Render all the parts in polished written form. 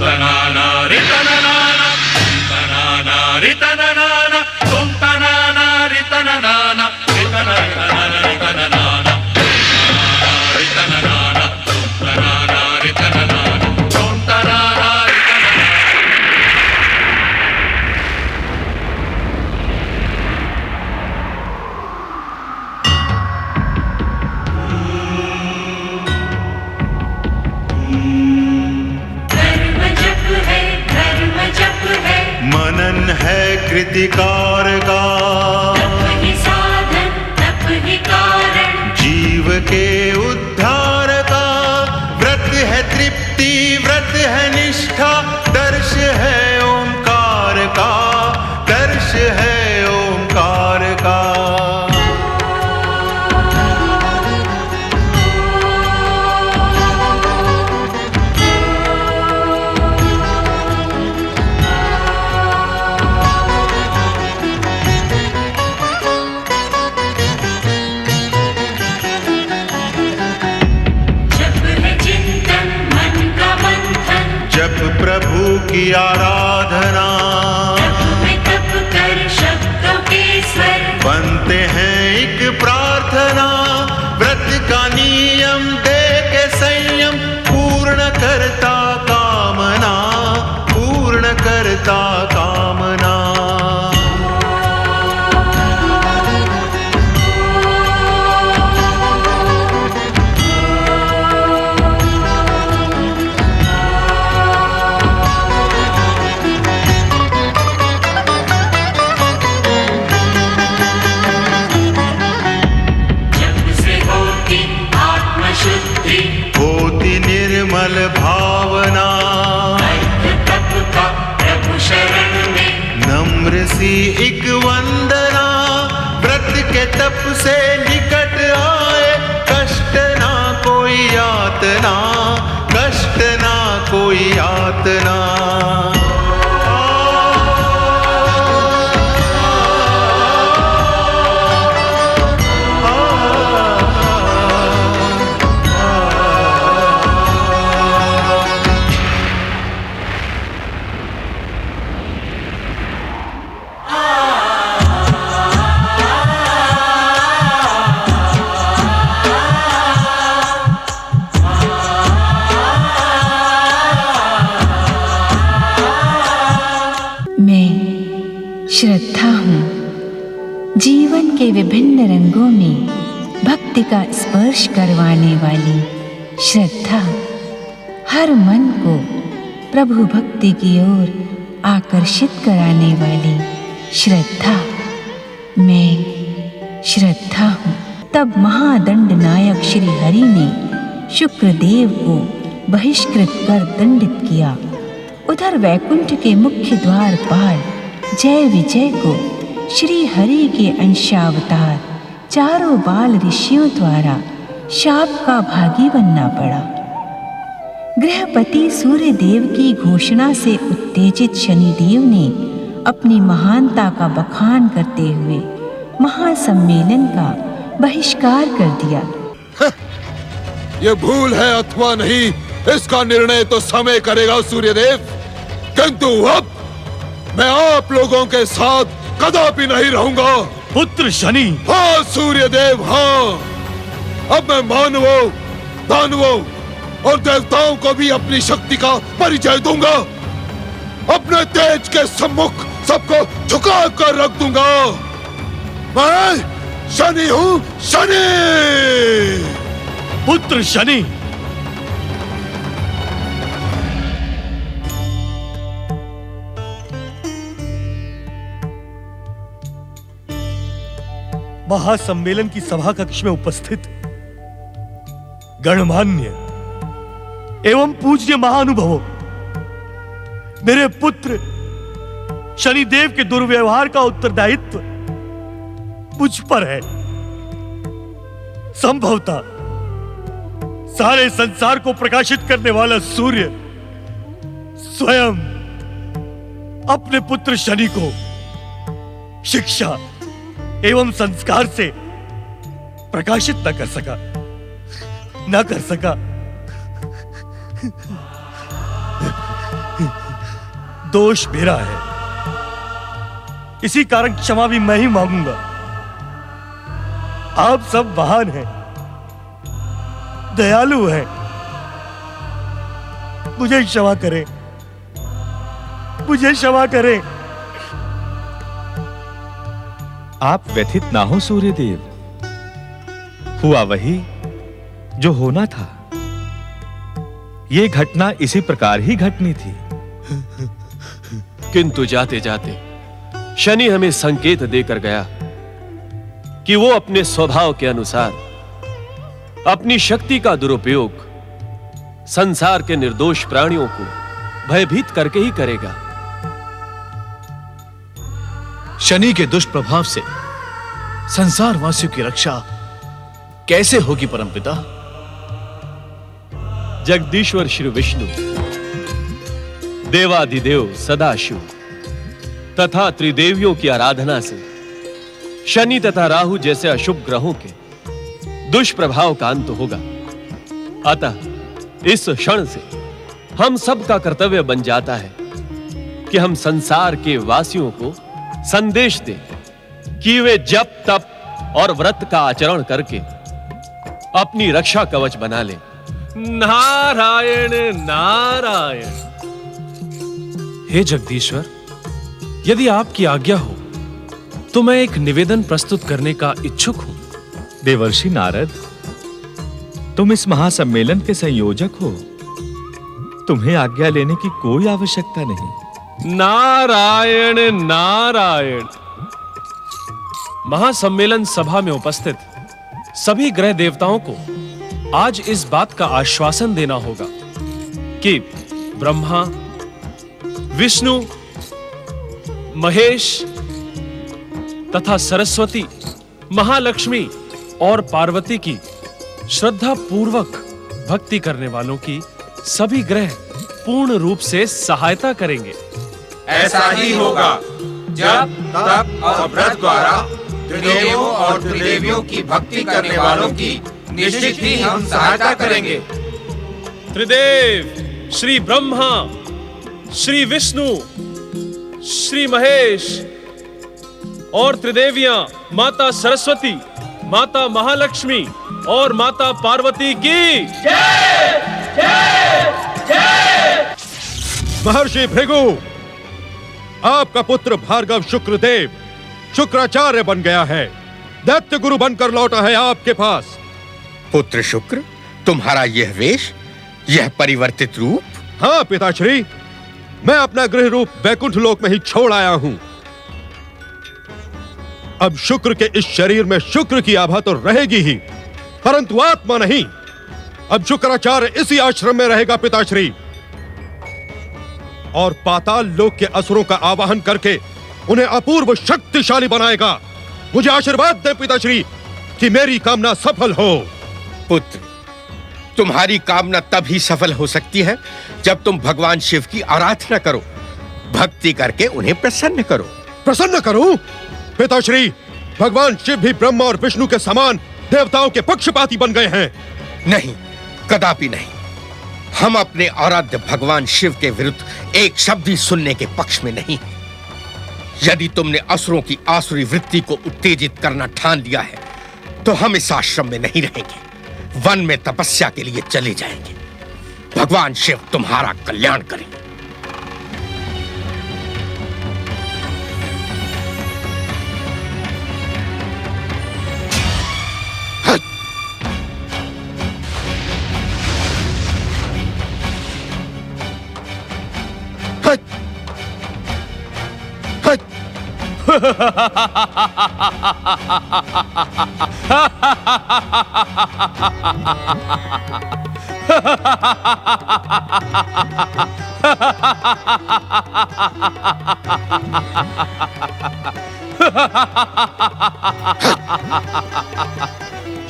tanana ritanana tanana ritanana tum tanana ritanana ritanana ritanana ritanana tum tanana ritanana tum tanana ritanana. मनन है कृतिकार का, तप ही साधन तप ही कारण, जीव के उद्धार का। व्रत है तृप्ति व्रत है निष्ठा, दर्श है ओंकार का, दर्श है ओंकार का। जप प्रभु की आराधना, तप कर शब्दों के स्वर, बनते हैं एक प्रार्थना। व्रत का नियम दे के संयम, पूर्ण करता कामना, पूर्ण करता कामना। होती निर्मल भावना, तप का प्रभु शरण में, नम्र सी एक वंदना। व्रत के तप से निकट आए, कष्ट ना कोई यातना, कष्ट ना कोई यातना। श्रद्धा हूँ, जीवन के विभिन्न रंगों में भक्ति का स्पर्श करवाने वाली श्रद्धा। हर मन को प्रभु भक्ति की ओर आकर्षित कराने वाली श्रद्धा। मैं श्रद्धा हूँ। तब महादंड नायक श्री हरि ने शुक्रदेव को बहिष्कृत कर दंडित किया। उधर वैकुंठ के मुख्य द्वार पार जय विजय को श्री हरि के अंशावतार चारों बाल ऋषियों द्वारा शाप का भागी बनना पड़ा। गृहपति सूर्यदेव की घोषणा से उत्तेजित शनिदेव ने अपनी महानता का बखान करते हुए महासम्मेलन का बहिष्कार कर दिया। ये भूल है अथवा नहीं, इसका निर्णय तो समय करेगा सूर्यदेव। किंतु अब मैं आप लोगों के साथ कदापि नहीं रहूंगा। पुत्र शनि। हाँ सूर्यदेव, हाँ। अब मैं मानवों, दानवों और देवताओं को भी अपनी शक्ति का परिचय दूंगा। अपने तेज के सम्मुख सबको झुका कर रख दूंगा। मैं शनि हूँ, शनि। पुत्र शनि, महासम्मेलन की सभा कक्ष में उपस्थित गणमान्य एवं पूज्य महानुभवों, मेरे पुत्र शनिदेव के दुर्व्यवहार का उत्तरदायित्व मुझ पर है। संभवतः सारे संसार को प्रकाशित करने वाला सूर्य स्वयं अपने पुत्र शनि को शिक्षा एवं संस्कार से प्रकाशित न कर सका। दोष मेरा है, इसी कारण क्षमा भी मैं ही मांगूंगा। आप सब महान हैं, दयालु हैं, मुझे क्षमा करें, मुझे क्षमा करें। आप व्यथित ना हो सूर्यदेव, हुआ वही जो होना था। यह घटना इसी प्रकार ही घटनी थी। किंतु जाते जाते शनि हमें संकेत देकर गया कि वो अपने स्वभाव के अनुसार अपनी शक्ति का दुरुपयोग संसार के निर्दोष प्राणियों को भयभीत करके ही करेगा। शनि के दुष्प्रभाव से संसार वासियों की रक्षा कैसे होगी परमपिता? जगदीश्वर श्री विष्णु, देवाधिदेव सदाशिव तथा त्रिदेवियों की आराधना से शनि तथा राहु जैसे अशुभ ग्रहों के दुष्प्रभाव का अंत होगा। अतः इस क्षण से हम सबका कर्तव्य बन जाता है कि हम संसार के वासियों को संदेश दें कि वे जप तप और व्रत का आचरण करके अपनी रक्षा कवच बना लें। नारायण नारायण। हे जगदीश्वर, यदि आपकी आज्ञा हो तो मैं एक निवेदन प्रस्तुत करने का इच्छुक हूं। देवर्षि नारद, तुम इस महासम्मेलन के संयोजक हो, तुम्हें आज्ञा लेने की कोई आवश्यकता नहीं। नारायण नारायण। महासम्मेलन सभा में उपस्थित सभी ग्रह देवताओं को आज इस बात का आश्वासन देना होगा कि ब्रह्मा, विष्णु, महेश तथा सरस्वती, महालक्ष्मी और पार्वती की श्रद्धा पूर्वक भक्ति करने वालों की सभी ग्रह पूर्ण रूप से सहायता करेंगे। ऐसा ही होगा। जब तप और व्रत द्वारा त्रिदेवों और त्रिदेवियों की भक्ति करने वालों की निश्चित ही हम सहायता करेंगे। त्रिदेव श्री ब्रह्मा, श्री विष्णु, श्री महेश और त्रिदेवियां माता सरस्वती, माता महालक्ष्मी और माता पार्वती की जय जय जय। महर्षि भृगु, आपका पुत्र भार्गव शुक्रदेव शुक्राचार्य बन गया है, दैत्य गुरु बनकर लौटा है आपके पास। पुत्र शुक्र, तुम्हारा यह वेश, यह परिवर्तित रूप? हाँ पिताश्री, मैं अपना गृह रूप वैकुंठ लोक में ही छोड़ आया हूं। अब शुक्र के इस शरीर में शुक्र की आभा तो रहेगी ही, परंतु आत्मा नहीं। अब शुक्राचार्य इसी आश्रम में रहेगा पिताश्री, और पाताल लोक के असुरों का आवाहन करके उन्हें अपूर्व शक्तिशाली बनाएगा। मुझे आशीर्वाद दें पिताश्री कि मेरी कामना सफल हो। पुत्र, तुम्हारी कामना तभी सफल हो सकती है जब तुम भगवान शिव की आराधना करो, भक्ति करके उन्हें प्रसन्न करो। प्रसन्न करूं? पिताश्री, भगवान शिव भी ब्रह्मा और विष्णु के समान देवताओं के पक्षपाती बन गए हैं। नहीं, कदापि नहीं। हम अपने आराध्य भगवान शिव के विरुद्ध एक शब्द ही सुनने के पक्ष में नहीं। यदि तुमने असुरों की आसुरी वृत्ति को उत्तेजित करना ठान लिया है तो हम इस आश्रम में नहीं रहेंगे, वन में तपस्या के लिए चले जाएंगे। भगवान शिव तुम्हारा कल्याण करें।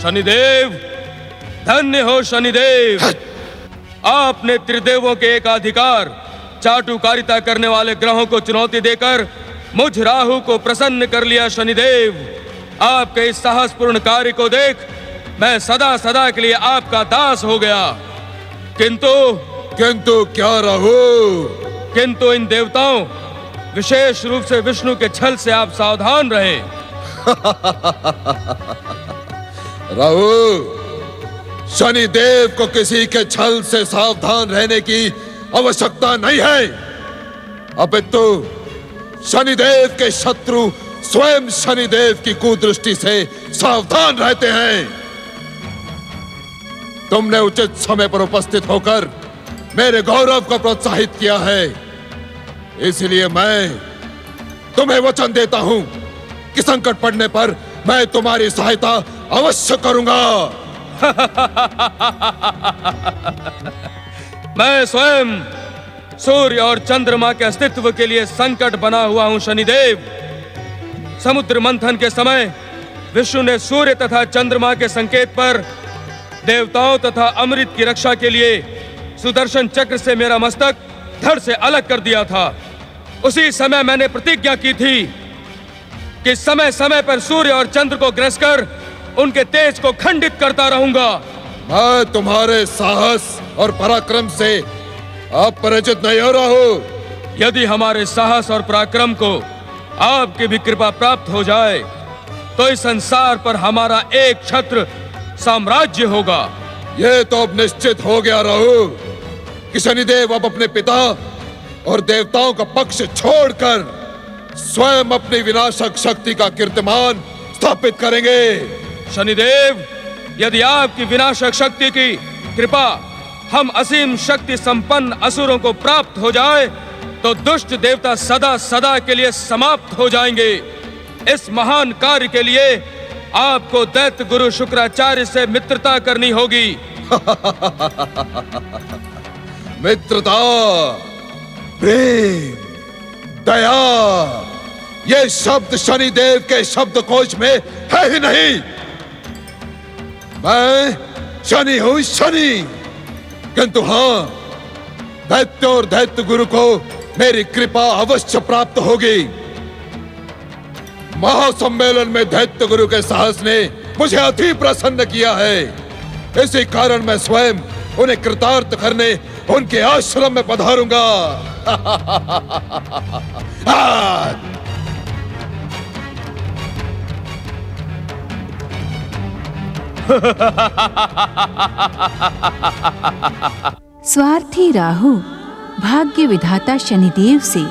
शनिदेव, धन्य हो शनिदेव। आपने त्रिदेवों के एकाधिकार, चाटुकारिता करने वाले ग्रहों को चुनौती देकर मुझ राहु को प्रसन्न कर लिया शनिदेव। आपके इस साहसपूर्ण कार्य को देख मैं सदा सदा के लिए आपका दास हो गया। किंतु क्या राहु, किंतु इन देवताओं, विशेष रूप से विष्णु के छल से आप सावधान रहे। राहु, शनि देव को किसी के छल से सावधान रहने की आवश्यकता नहीं है, अपितु शनिदेव के शत्रु स्वयं शनिदेव की कुदृष्टि से सावधान रहते हैं। तुमने उचित समय पर उपस्थित होकर मेरे गौरव को प्रोत्साहित किया है, इसलिए मैं तुम्हें वचन देता हूं कि संकट पड़ने पर मैं तुम्हारी सहायता अवश्य करूंगा। मैं स्वयं सूर्य और चंद्रमा के अस्तित्व के लिए संकट बना हुआ हूं शनिदेव। समुद्र मंथन के समय विष्णु ने सूर्य तथा चंद्रमा के संकेत पर देवताओं तथा अमृत की रक्षा के लिए सुदर्शन चक्र से मेरा मस्तक धड़ से अलग कर दिया था। उसी समय मैंने प्रतिज्ञा की थी कि समय समय पर सूर्य और चंद्र को ग्रस कर उनके तेज को खंडित करता रहूंगा। मैं तुम्हारे साहस और पराक्रम से अपरिचित नहीं हो रहा हूं। यदि हमारे साहस और पराक्रम को आपकी भी कृपा प्राप्त हो जाए तो इस संसार पर हमारा एक छत्र साम्राज्य होगा। यह तो अब निश्चित हो गया राहु कि शनिदेव अब अपने पिता और देवताओं का पक्ष छोड़कर स्वयं अपनी विनाशक शक्ति का कीर्तिमान स्थापित करेंगे। शनिदेव, यदि आपकी विनाशक शक्ति की कृपा हम असीम शक्ति संपन्न असुरों को प्राप्त हो जाए तो दुष्ट देवता सदा सदा के लिए समाप्त हो जाएंगे। इस महान कार्य के लिए आपको दैत्य गुरु शुक्राचार्य से मित्रता करनी होगी। मित्रता, प्रेम, दया, ये शब्द शनिदेव के शब्दकोश में है ही नहीं। मैं शनि हूं, शनि, किंतु हां, दैत्य और दैत्य गुरु को मेरी कृपा अवश्य प्राप्त होगी। महासम्मेलन में दैत्य गुरु के साहस ने मुझे अति प्रसन्न किया है। इसी कारण मैं स्वयं उन्हें कृतार्थ करने उनके आश्रम में पधारूंगा। स्वार्थी राहु भाग्य विधाता शनिदेव से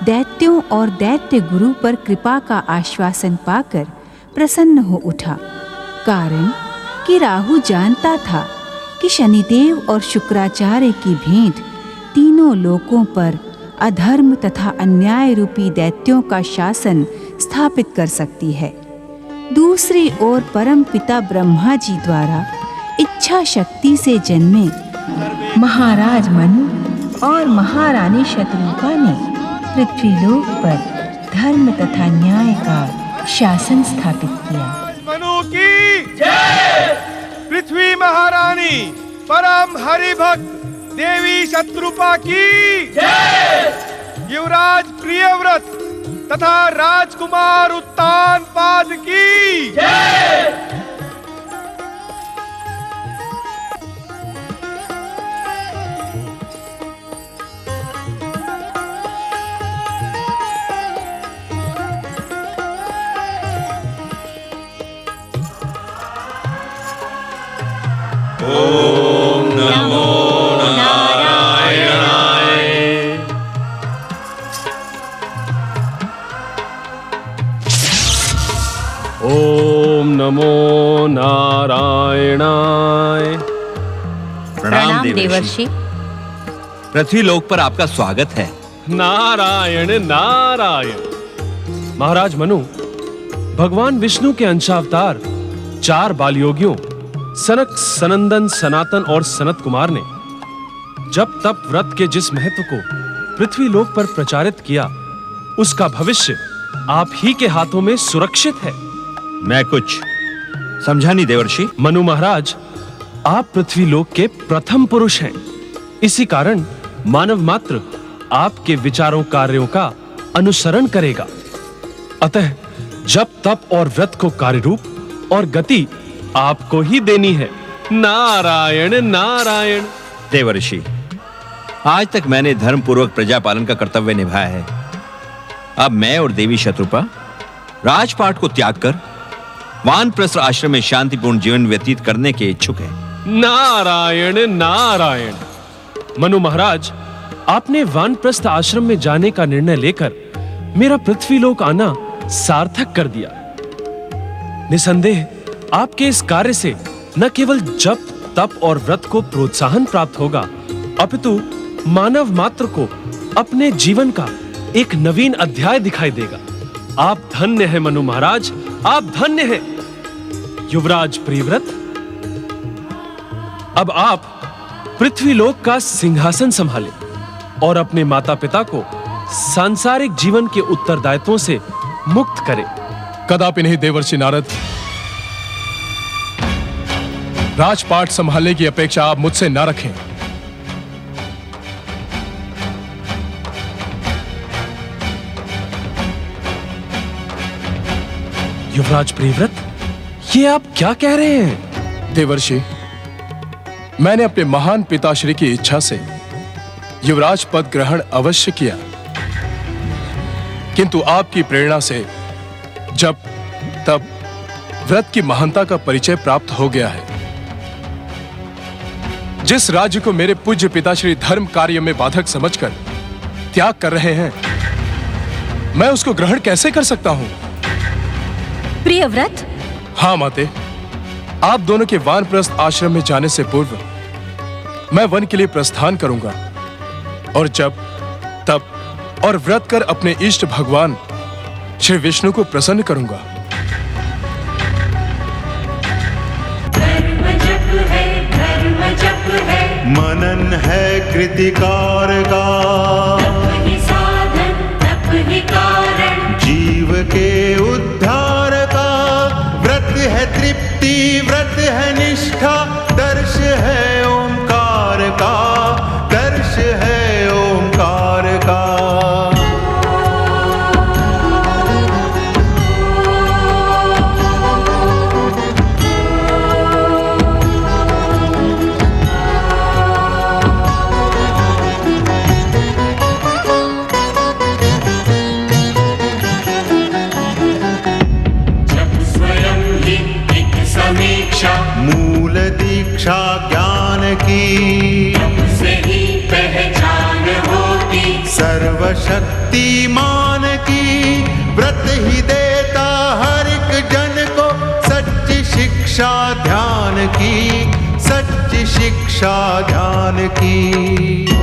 दैत्यों और दैत्य गुरु पर कृपा का आश्वासन पाकर प्रसन्न हो उठा। कारण कि राहु जानता था कि शनिदेव और शुक्राचार्य की भेंट तीनों लोकों पर अधर्म तथा अन्याय रूपी दैत्यों का शासन स्थापित कर सकती है। दूसरी ओर परम पिता ब्रह्मा जी द्वारा इच्छा शक्ति से जन्मे महाराज मनु और महारानी शत्रुपा ने पृथ्वीलोक पर धर्म तथा न्याय का शासन स्थापित किया। मनु की जय। पृथ्वी महारानी परम हरिभक्त देवी शत्रुपा की जय। युवराज प्रियव्रत तथा राजकुमार उत्तानपाद की जय। ओम नमो नारायणाय। ओम नमो नारायणाय। प्रणाम देवर्षि। पृथ्वीलोक पर आपका स्वागत है। नारायण नारायण। महाराज मनु, भगवान विष्णु के अंशावतार 4 बालयोगियों सनक, सनंदन, सनातन और सनत कुमार ने जब तप व्रत के जिस महत्व को पृथ्वीलोक पर प्रचारित किया, उसका भविष्य आप ही के हाथों में सुरक्षित है। मैं कुछ समझा नहीं देवर्षि। मनु महाराज, आप पृथ्वीलोक के प्रथम पुरुष हैं। इसी कारण मानव मात्र आपके विचारों कार्यों का अनुसरण करेगा। अतः जब तप और व्रत को कार्य रूप और गति आपको ही देनी है। नारायण नारायण। देवर्षि, आज तक मैंने धर्म पूर्वक प्रजा पालन का कर्तव्य निभाया है। अब मैं और देवी शत्रुपा राजपाट को त्याग कर वानप्रस्थ आश्रम में शांतिपूर्ण जीवन व्यतीत करने के इच्छुक हैं। नारायण नारायण। मनु महाराज, आपने वानप्रस्थ आश्रम में जाने का निर्णय लेकर मेरा पृथ्वीलोक आना सार्थक कर दिया। निसंदेह आपके इस कार्य से न केवल जप तप और व्रत को प्रोत्साहन प्राप्त होगा, अपितु मानव मात्र को अपने जीवन का एक नवीन अध्याय दिखाई देगा। आप धन्य हैं मनु महाराज, आप धन्य हैं। युवराज प्रियव्रत, अब आप पृथ्वीलोक का सिंहासन संभालें और अपने माता पिता को सांसारिक जीवन के उत्तरदायित्वों से मुक्त करें। कदापि नहीं देवर्षि नारद। राजपाट संभालने की अपेक्षा आप मुझसे ना रखें। युवराज प्रियव्रत, ये आप क्या कह रहे हैं? देवर्षि, मैंने अपने महान पिताश्री की इच्छा से युवराज पद ग्रहण अवश्य किया, किंतु आपकी प्रेरणा से जब तब व्रत की महानता का परिचय प्राप्त हो गया है। जिस राज्य को मेरे पूज्य पिताश्री धर्म कार्य में बाधक समझकर त्याग कर रहे हैं, मैं उसको ग्रहण कैसे कर सकता हूं? प्रियव्रत। हाँ माते, आप दोनों के वानप्रस्थ आश्रम में जाने से पूर्व मैं वन के लिए प्रस्थान करूंगा और जब तप और व्रत कर अपने इष्ट भगवान श्री विष्णु को प्रसन्न करूंगा। मनन है कृतिकार का, तप ही साधन तप ही कारण, जीव के उद्धार का। व्रत है तृप्ति व्रत है निष्ठा, दर्श है ओंकार का, दर्श है ओंकार का। मूल दीक्षा ज्ञान की, से ही पहचान होती, सर्वशक्तिमान की। व्रत ही देता हर एक जन को सच्ची शिक्षा ध्यान की, सच्ची शिक्षा ध्यान की।